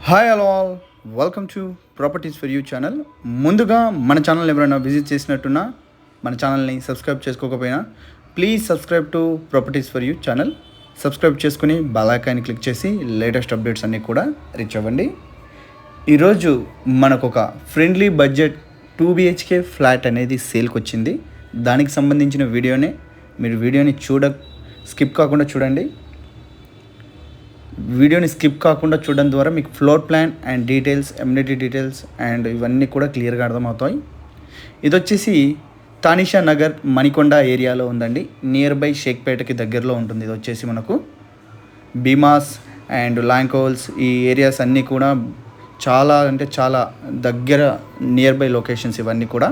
Hi hello all, welcome to Properties for You channel. ముందుగా మన channel ఎవరైనా visit చేసినట్టున్నా మన ఛానల్ని సబ్స్క్రైబ్ చేసుకోకపోయినా please subscribe to Properties for You channel. Subscribe చేసుకుని బెల్ ఐకాన్ని క్లిక్ చేసి లేటెస్ట్ అప్డేట్స్ అన్నీ కూడా రీచ్ అవ్వండి. ఈరోజు మనకు ఒక ఫ్రెండ్లీ బడ్జెట్ 2 BHK ఫ్లాట్ అనేది సేల్కి వచ్చింది. దానికి సంబంధించిన వీడియోనే మీరు వీడియోని స్కిప్ కాకుండా చూడండి. వీడియోని స్కిప్ కాకుండా చూడడం ద్వారా మీకు floor plan and details, ఎమ్యూనిటీ details and ఇవన్నీ కూడా క్లియర్గా అర్థమవుతాయి. ఇది వచ్చేసి తానిషా నగర్ మణికొండ ఏరియాలో ఉందండి. నియర్ బై షేక్పేటకి దగ్గరలో ఉంటుంది. ఇది వచ్చేసి మనకు భీమాస్ అండ్ లాంకోల్స్ ఈ ఏరియాస్ అన్నీ కూడా చాలా దగ్గర నియర్ బై లొకేషన్స్ ఇవన్నీ కూడా.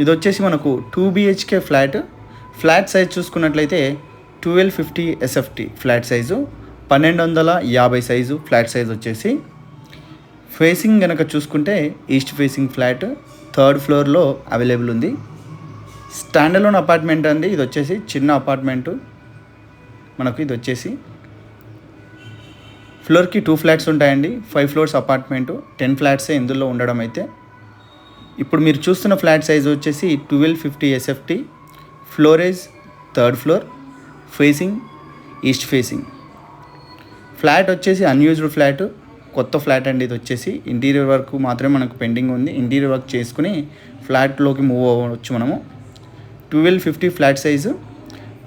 ఇది వచ్చేసి మనకు 2 BHK ఫ్లాట్ సైజ్ చూసుకున్నట్లయితే 1250 SFT flat size, 1250 size flat size వచ్చేసి. ఫేసింగ్ కనుక చూసుకుంటే ఈస్ట్ ఫేసింగ్ ఫ్లాట్ 3rd ఫ్లోర్లో అవైలబుల్ ఉంది. స్టాండర్లోన్ అపార్ట్మెంట్ అండి. ఇది వచ్చేసి చిన్న అపార్ట్మెంటు మనకు. ఇది వచ్చేసి ఫ్లోర్కి 2 ఫ్లాట్స్ ఉంటాయండి. 5 ఫ్లోర్స్ అపార్ట్మెంటు, 10 ఫ్లాట్సే ఇందులో ఉండడం. అయితే ఇప్పుడు మీరు చూస్తున్న ఫ్లాట్ సైజ్ వచ్చేసి 1250 SFT, ఫ్లోరేజ్ 3rd floor, facing east facing. Flat వచ్చేసి అన్యూజ్డ్ ఫ్లాట్, కొత్త ఫ్లాట్ అండి. ఇది వచ్చేసి ఇంటీరియర్ వర్క్ మాత్రమే మనకు పెండింగ్ ఉంది. ఇంటీరియర్ వర్క్ చేసుకుని ఫ్లాట్లోకి మూవ్ అవ్వచ్చు మనము. 1250 ఫ్లాట్ సైజు.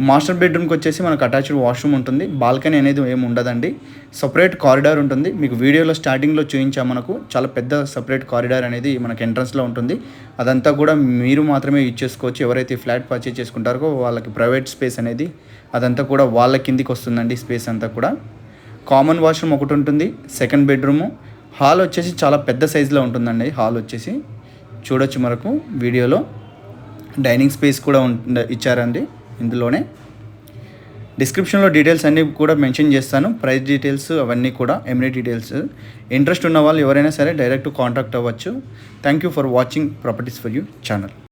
మాస్టర్ బెడ్రూమ్కి వచ్చేసి మనకు అటాచ్డ్ వాష్రూమ్ ఉంటుంది. బాల్కనీ అనేది ఏమి ఉండదండి. సపరేట్ కారిడార్ ఉంటుంది. మీకు వీడియోలో స్టార్టింగ్లో చూపించాము. మనకు చాలా పెద్ద సపరేట్ కారిడార్ అనేది మనకు ఎంట్రన్స్లో ఉంటుంది. అదంతా కూడా మీరు మాత్రమే యూజ్ చేసుకోవచ్చు. ఎవరైతే ఫ్లాట్ పర్చేజ్ చేసుకుంటారో వాళ్ళకి ప్రైవేట్ స్పేస్ అనేది అదంతా కూడా వాళ్ళ కిందికి వస్తుందండి. స్పేస్ అంతా కూడా కామన్ వాష్రూమ్ ఒకటి ఉంటుంది. 2nd bedroom. హాల్ వచ్చేసి చాలా పెద్ద సైజులో ఉంటుందండి. హాల్ వచ్చేసి చూడొచ్చు మనకు వీడియోలో. డైనింగ్ స్పేస్ కూడా ఇచ్చారండి ఇందులోనే. డిస్క్రిప్షన్లో డీటెయిల్స్ అన్నీ కూడా మెన్షన్ చేస్తాను. ప్రైస్ డీటెయిల్స్ అవన్నీ కూడా, ఎమ్యూనిటీ డీటెయిల్స్. ఇంట్రెస్ట్ ఉన్న వాళ్ళు ఎవరైనా సరే డైరెక్ట్ కాంటాక్ట్ అవ్వచ్చు. Thank you for watching properties for You channel.